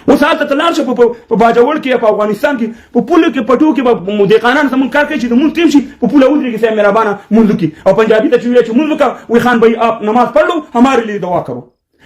اوس هلته ته لاړ شه په باجوړ کې په افغانستان کې په پولو کې پټو کې به دهقانان زمونږ کار کوي چې د مونځ ټیم شي په پوله ودرېږي صاحب مهربانه مونځ وکړي او پنجابي ته چې وایي چې مونځ وکړه وایي خان بھائی آپ نماز پڑھ لو ہمارے لیے دعا کرو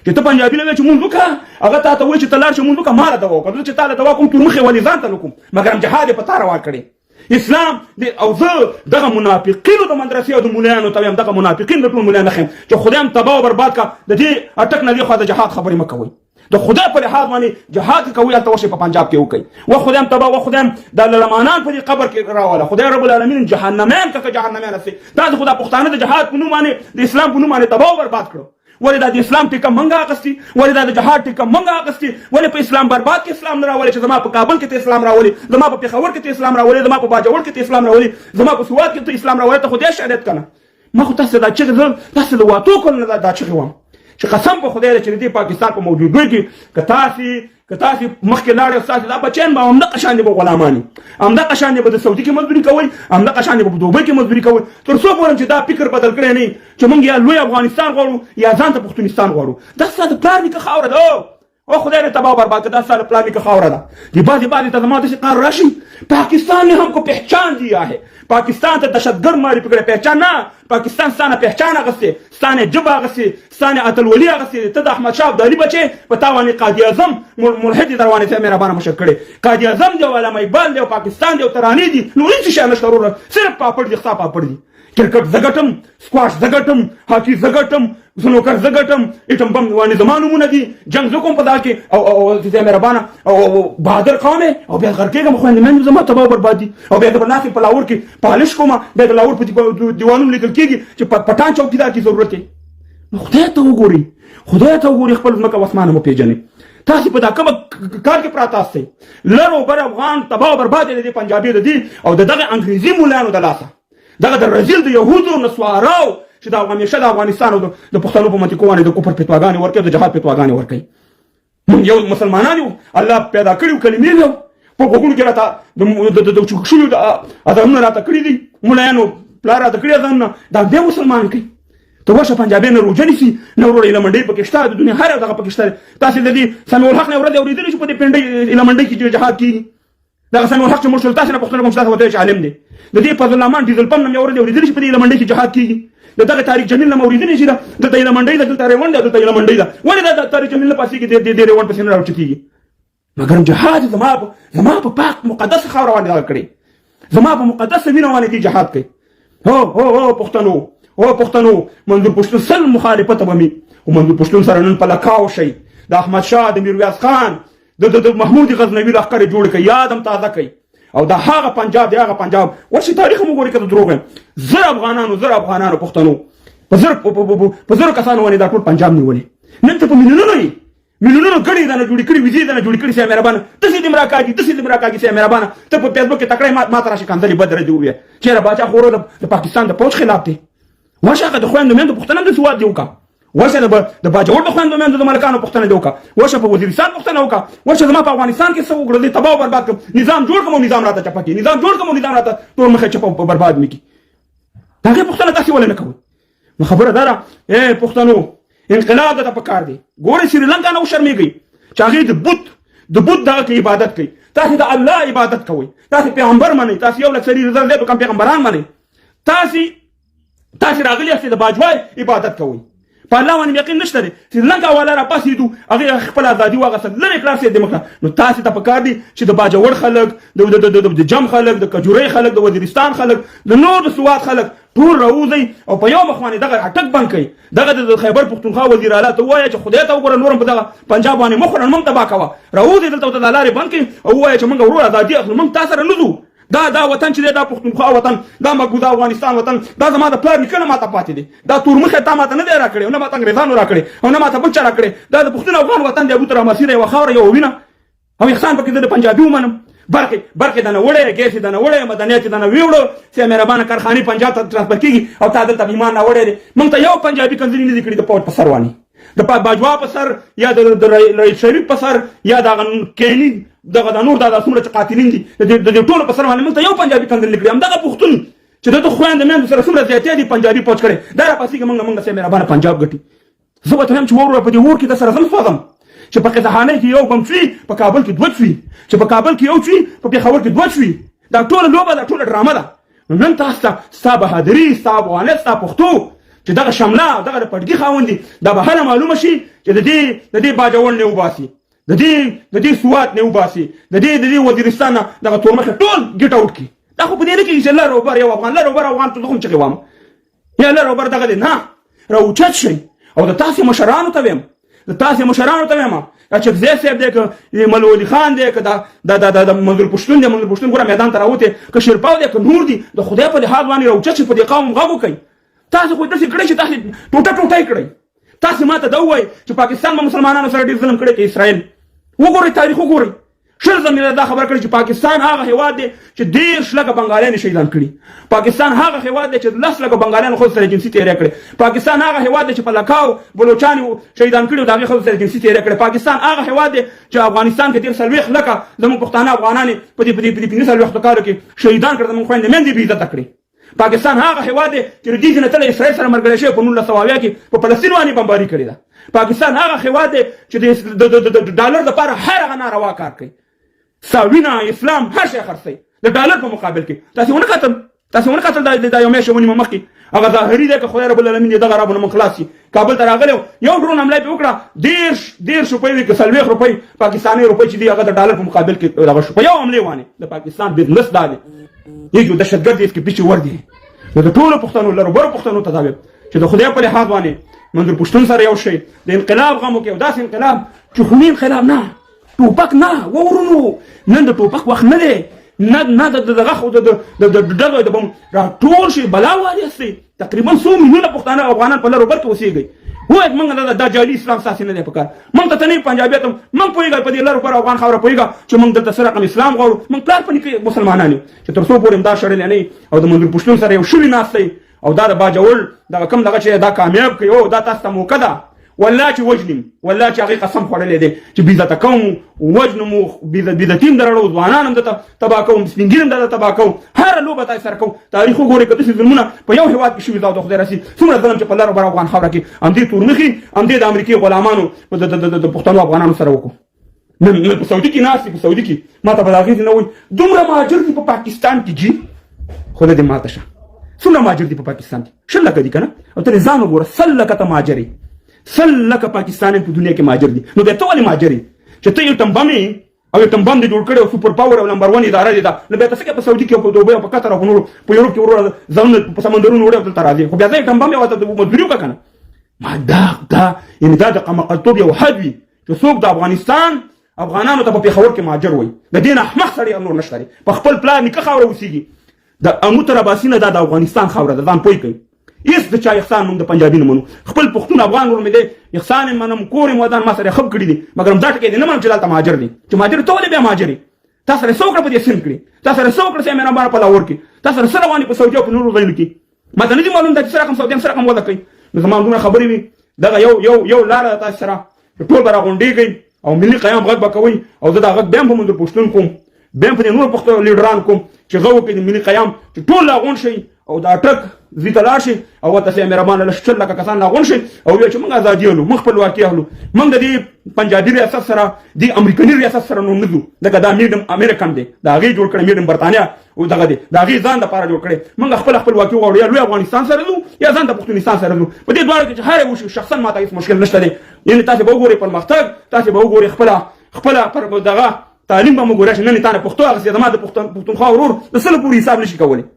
چې ته پنجابي له وایي چې مونځ وکړه هغه تا ته وایي چې ته لاړ شه مونځ وکړه ما له دعا وکړه چې تا له دعا کوم تور مخې ولې ځان ته نه کوم مګر جهاد یې په تا روا کړی اسلام او زه دغه منافقینو د مدرسې او د مولایانو ته وایم دغه منافقین د ټول مولایان نه ښیم چې خدای هم تباه او برباد کا د دې اټک نه دې خوا د جهاد خبرې مه کوئ د خدای په لحاظ باندې جهاد کوي هلته ورشئ په پنجاب کې وکړئ و خدای هم تباه و خدای هم د لړمانان په دې قبر کې راوله خدای رب العالمین جهنمیان که جهنمیان هستي دا د خدای پښتانه د جهاد په نوم باندې د اسلام په نوم باندې تباه او برباد کړو ولې دا د اسلام ټیکه منګه اخیستي ولې دا د جهاد ټیکه منګه اخیستي ولې په اسلام برباد کې اسلام نه راولي چې زما په کابل کې ته اسلام راولي زما په پېښور کې ته اسلام راولي زما په باجوړ کې ته اسلام راولي زما په سواد کې ته اسلام راولي ته خدای شهادت کنه ما خو تاسو دا چې تاسو د واتو کول نه دا چې وم چې قسم په خدای چې د پاکستان په موجودګۍ کې که تاسو مخکې لاړې تاسو دا بچیان به همدغه شان دي به غلاماني همدغه شان دي به د سعودي کې مزدوري کوئ همدغه شان دي به په دوبۍ کې مزدوري کوئ تر څو پورې چې دا فکر بدل کړی نه چې موږ یا لوی افغانستان غواړو یا ځان ته پښتونستان غواړو دا ستا د پلار نیکه خاوره ده او خدای دې تباه برباد کړه دا ستا د پلار نیکه خاوره ده د بعضې ته زما داسې قرار راشي پاکستان نے ہم کو پہچان دیا ہے پاکستان ته دهشتګرد ماری پکړه پہچان نه پاکستان ستانه پہچان اغستې ستانه جبه اغستې ستانه اتلولي اغستې ته د احمد شاه ابدالي بچې په تا باندې قاضي اعظم ملحد در باندې ته مهربانه مشر کړی قاضي اعظم دی او علامه اقبال دی او پاکستان دی او ترانې دي نو هېڅ شی نشته وروره صرف پاپړ دي ستا پاپړ دي کرکټ زه ګټم سکواش زه ګټم هاکي زه ګټم سنوکر زه ګټم ایټم بم باندې زما نومونه دي جنګ زه کوم په دا کې او ته مهربانه او بهادر قوم او بیا غر کېږم خویندې مېندې زما تباه برباد دي او بیا د بلناخې په لاهور کې پالش کوم بیا د لاهور په دیوانونو لیکل کېږي چې پټان چوکیدار کې ضرورت دی نو خدای ته وګورئ خپل ځمکه او اسمان وپېژنئ تاسو په دا کوم کار کې پراته استئ لر او بر افغان تباه او برباد دي پنجابي دي او دغه انګریزي مولانو د لاسه دغه د رزیل د یهودو نسواراو چې دا همیشه د افغانستان او د پښتنو په منطقو باندې د کفر فتواګانې ورکوي د جهاد فتواګانې ورکوي موږ یو مسلمانان یو الله پیدا کړي کلمې یو په غوږونو کې راته د چوک شویو اذانونه راته کړي دي مولایانو پلار راته کړي اذانونه دا بیا مسلمان کوي ته ورشه پنجابي نه روژه نیسي نه وروره ایله منډۍ پکې شته د دنیا هر دغه پکې شته تاسو د دې سمیع الحق نه ورځ اورېدلی چې په دې پنډۍ ایله منډۍ کې جهاد کېږي دغه سمیع الحق چې موږ شول تاسو نه پوښتنه کوم چې تاسو ورته چې عالم دی د دې فضل الرحمن ډیزل پمپ نه مې اورېدلی اورېدلی چې په دې ایله منډۍ کې جهاد کېږي د دغه طارق جمیل نه مې اورېدلی چې دلته ایله منډۍ ده دلته ریوند ده دلته ایله منډۍ ده ولې دا طارق جمیل نه پاسې کې د ریوند پسې نه راوچتېږي مګر جهاد زما په پاک مقدس خاوره باندې دغه کړی زما په مقدس وینه باندې دې جهاد کوي هو پښتنو منظور پښتون سل مخالفت به مې او منظور پښتون سره نن په لکاو شي د احمد شاه د میرویس خان د محمود غزنوي لښکر جوړ کړي یاد هم تازه کوي او دا هغه پنجاب دی هغه پنجاب ورشي تاریخ مو ګوري کته دروغ زر افغانانو پښتنو په زر کسانو باندې دا ټول پنجاب نیولې نن ته په میلیونونو ګړي دا نه جوړې کړي ویزې دا نه جوړې کړي سي مهربانه تاسو دې مراکاږي سي مهربانه ته په فیسبوک کې تکړه ما ترا شي کاندلې بدر دی وې چیرې باچا خورو د پاکستان د پوج خلاف دی واشه د خويندو مېندو پښتنه د سواد دی وکا ورشه د باجوړ د خويندو مېندو د ملکانو پښتنه دی وکا ورشه په وزیرستان پښتنه وکا ورشه زما په افغانستان کې څه وګړي تباہ او برباد کړ نظام جوړ کوم نظام راته چپکی نظام جوړ کوم نظام راته ټول مخه چپ برباد میکی دا پښتنه تاسو ولې نه کوي نو خبره ده اے پښتنو انقلاب ته پکار دی ګوره سریلانکا نو شرمېږي چې هغه د بت دغه عبادت کوي تاسو د الله عبادت کوي تاسو پیغمبر منئ تاسو یو لک سری رضا دې کوم پیغمبران منئ تاسو راغلی یاست د باجوای عبادت کوي په الله باندې یقین نشته دی سریلانکا والا را پاسېدو هغه خپل ازادي واغسل لرې کړه سي د مخه نو تاسو ته پکار دي چې د باجوړ خلک د جم خلک د کجوري خلک د وزیرستان خلک د نور د سواد خلک ټول راوځي او په یو مخ باندې دغه اٹک بند کوي دغه د خیبر پښتونخوا وزیر اعلی ته وایي چې خدای ته وګوره نورم په دغه پنجاب باندې مخ نن موږ تبا کوه راوځي دلته د لارې بند کوي او وایي چې موږ ورور ازادي اخلو موږ تاسو سره نه ځو دا وطن چې دا پښتونخوا وطن دا مګودا افغانستان وطن دا زما د پلار نکنه ماته پاتې دي دا تور مخه تا ماته نه دی راکړي او نه ماته انګریزانو راکړي او نه ماته بل چا راکړي دا د پښتون افغان وطن دی ابو تر مسیر یو خاور یو وینه او احسان پکې د پنجابي ومنم برخه دنه وړه ګیس دنه وړه مدنیت دنه ویوړو چې مهربانه کارخانه پنجاب ته ترانسفر کیږي او تا دلته ایمان نه وړه موږ ته یو پنجابي کنځلې نه کړې د پوت په سروانی د باجوا په سر یا د رئیس شریف په سر یا د کینی دغه نور د څومره قاتلین دي د ټولو په سر باندې موږ ته یو پنجابي کنځلې کړې هم دغه پښتون چې د خويند مېند سره څومره زیاتې دي پنجابي پوت کړي دا را پاسې موږ سه مهربانه پنجاب ګټي زه به ته هم چې ورور په دې ور کې د سره زم فاضم چې په قزحانه کې یو بم شوي په کابل کې دوه شوي چې په کابل کې یو شوي په پېښور کې دوه شوي دا ټوله لوبه ده ټوله ډرامه ده نن تاسو ته ستا بهادري ستا افغانیت ستا پښتو چې دغه شمله دغه د پټګي خاوند دي دا به هله معلومه شي چې د دې باجوړ نه وباسي د دې سوات نه وباسي د دې وزیرستان نه دغه تورمخه ټول ګټ اوټ کی دا خو په دې کې چې لر اوبر یو افغان لر اوبر افغان ته کوم چې کوم یا لر اوبر دغه نه راوچت شي او د تاسو مشرانو ته ویم چې زه صاحب دی که ملولي خان دی که د منظور پښتون دی منظور پښتون ګوره میدان ته راوتی که شیرپاو دی که نور دي د خدای په لحاظ باندې راوچت شي په دې قوم غږ وکړئ تاسو خو داسې کړئ چې تاسو ټوټه کړئ تاسو ماته دا ووایئ چې پاکستان به مسلمانانو سره ډېر ظلم کړی که اسرائیل وګورئ تاریخ وګورئ شل ځل دا خبر کړی چې پاکستان هغه هیواد دی چې 10 لکه بنګالیان شهیدان کړي پاکستان هغه هیواد دی چې 10 لکه بنګالیان خو سره جنسي تیری کړي پاکستان هغه هیواد دی چې په لکاو بلوچستان شهیدان کړي دا خو سره جنسي تیری کړي پاکستان هغه هیواد دی چې افغانستان کې 30 لکه زموږ پښتانه افغانان په دې 15 وخت کارو کې شهیدان کړي زموږ خويندې مېندې به عزت کړي پاکستان هغه هیواد دی چې د دې نه تل اسرائیل سره مرګ شوی په 1900 کې په فلسطین باندې بمباري کړې ده پاکستان هغه هیواد دی چې د ډالر لپاره هر هغه ناروا کار کوي ساوینا اسلام هر شي خرڅي د ډالر په مقابل کې تاسو ونه قتل دا یو میاشت ونیمه مخکې هغه ظاهري دی که خدای رب العالمین دغه رب نه خلاص شي کابل ته راغلی یو ډرون حمله پې وکړه 10 روپۍ وي که 40 روپۍ پاکستاني روپۍ چې دي هغه د ډالر په مقابل کې دغه شو په یو حملې باندې د پاکستان بزنس دا دی یو دهشتګرد دی کې پیچې ور دي د ټولو پښتنو لربرو پښتنو ته دا چې د خدای په لحاظ باندې منظور پښتون سره یو شی د انقلاب غم وکړي داسې انقلاب چې خوني انقلاب نه ټوپک نه ورونو نن د ټوپک وخت نه دی نه دغه خو د بم راټول شي بلا والی تقریبا 100 میلیونه پښتانه افغانان په لرو بر کې اوسېږي وایي موږ دا جعلي اسلام ساسي نه دی پکار موږ ته نه پنجابي ته موږ پوهېږو په دې لرو پر افغان خاوره پوهېږو چې موږ دلته سره رقم اسلام غواړو موږ پلار په نیکه مسلمانان یو چې تر څو پورې دا شړلې نه او د منظور پښتون سره یو شوي ناست دی او دا د باجوړ دغه کم دغه چې دا کامیاب کوي او دا تاسو ته موقع ده والله چې وجنم والله چې هغه قسم خوړلې دی چې بیزته کوم وجنم بیزتیم درړو ځوانان هم دته تبا کوم سپینګرم دته تبا کوم هر لوبه تاسو سره کوم تاریخ وګورئ کته چې ظلمونه په یو هیواد کې شوي دا د خدای راسي څومره ظلم چې په لار بر افغان خاوره کې هم دې تورمخي هم دې د امریکای غلامانو د پښتنو افغانانو سره وکړو نن په سعودي کې ناس په سعودي کې ماته بلاغي نه وای دومره مهاجر دي په پاکستان کې جی خدای دې ماته شه څومره مهاجر دي په پاکستان کې شل لکه دي کنه او ته ځان وګوره سل لکه ته مهاجري سل لکه پاکستانیان په دنیا کې مهاجر دي نو بیا ته ولې مهاجري چې ته یو ټمبمې او یو ټمبم دې جوړ کړی او سوپر پاور او نمبر 1 اداره دي دا نو بیا ته څنګه په سعودي کې او په دوبۍ او په قطر او په نورو په یورپ کې ورور ځان په سمندرونو وړي دلته راځي خو بیا ځای ټمبم یو ته مزدوري وکړه ما دا یعنی دا د قمقلتوب یو حد وي چې څوک د افغانستان افغانانو ته په پېښور کې مهاجر وي د دې نه احمق سړی نور نشته په خپل پلان نیکه خاوره اوسېږي د اموتر عباسي نه دا د افغانستان خاوره ده ځان پوه کوي هیڅ د چا احسان موږ د پنجابي نه منو خپل پښتون افغان ور مې دی احسان یې منم کور یې ودان ما سره خب کړي دي مګر دا ټکي دي نه منم چې دلته مهاجر دي چې مهاجر ته ولې بیا مهاجري تاسو سره څوک په دې سیم کړي تاسو سره څوک سره مې نه بار په لاور کې تاسو سره رواني په سعودي او په نورو ځایونو کې ما ته نه دي معلوم دا چې سره کوم سعودي سره کوم ودا کوي نو زموږ دومره خبرې وي دغه یو لار تاسو سره ټول برا غونډيږي او ملي قیام غږ بکوي او دا غږ بیا په منظور پښتون کوم بیا په نور پښتون لیډران کوم چې غو کې د ملي قیام چې ټول لاغون شي او دا ټک زیته لاړ شي او ته سه مهربانه لشل لکه کسان لاغون شي او وی چې موږ ازادي ولو موږ خپل واقعي هلو موږ د دې پنجابي ریاست سره د امریکایي ریاست سره نو نزو دغه دا میډم امریکن دی دا غي جوړ کړی میډم برتانیا او دغه دی دا غي ځان د پاره جوړ کړی موږ خپل واقعي غوړو یا لوی افغانستان سره نو یا ځان د پښتونستان سره نو په دې دواره کې هر یو شخصا ماته هیڅ مشکل نشته دی یعنی تاسو به وګورئ پرمختګ تاسو به وګورئ خپل پر دغه تعلیم به موږ ورش نه تانه پښتو هغه زما د پښتونخوا ورور د سل پوری حساب نشي کولای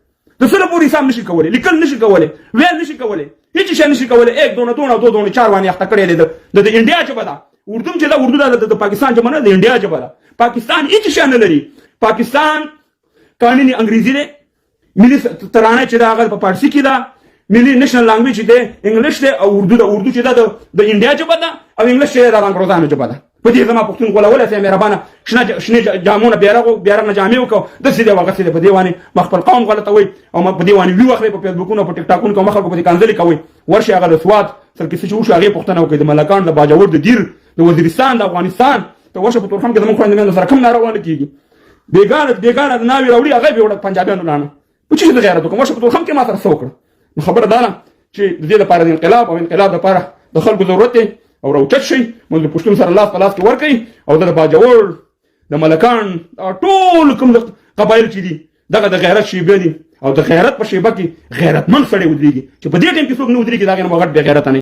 د سره پوری حساب نشي کولای لیکل نشي کولای ویل نشي کولای هیڅ شي نشي کولای 1 2 2 2 2 4 باندې اخته کړی د انډیا ژبه ده اردو چې دا اردو د پاکستان ژبه نه د انډیا ژبه ده پاکستان هیڅ شي نه لري پاکستان قانوني انګریزي ده ملي ترانه چې دا هغه په فارسی کې ده ملي نېشنل لانګویج ده انګلیش ده او اردو چې دا د انډیا ژبه ده او انګلیش چې د رنګروزانو ژبه ده په دې زما پښتون غولا سه مهربانه شنه جامونه بیرغه جامې وکاو د سیده وغه سیده په دیوانه مخبل قوم غلطه وي او په دیوانه وی وخت په فیسبوکونو په ټیک ټاکونو کوم خلکو په کانزلي کوي ورشه هغه د سواد سر کې څه وشو هغه پښتنه وکړي د ملکان د باجوړ د دیر د وزیرستان د افغانستان ته ورشه په تورخم کې زموږ خويندې سره کوم ناروغه کیږي بیګانه ناوی راوړي هغه به وړ پنجابیانو لانه په چې د غیرت کوم ورشه په تورخم کې ما سره سوکړه خبره ده چې د دې لپاره د انقلاب او انقلاب لپاره د خلکو ضرورت دی او راوچت شي موږ د پښتون سره لاس په لاس کې ورکړي او د باجوړ د ملکان ټول کوم قبایل چې دي دغه د غیرت شیبه دي او د غیرت په شیبه کې غیرتمن سړی ودرېږي چې په دې ټیم کې څوک نه ودرېږي دا غنه غټ بې غیرت نه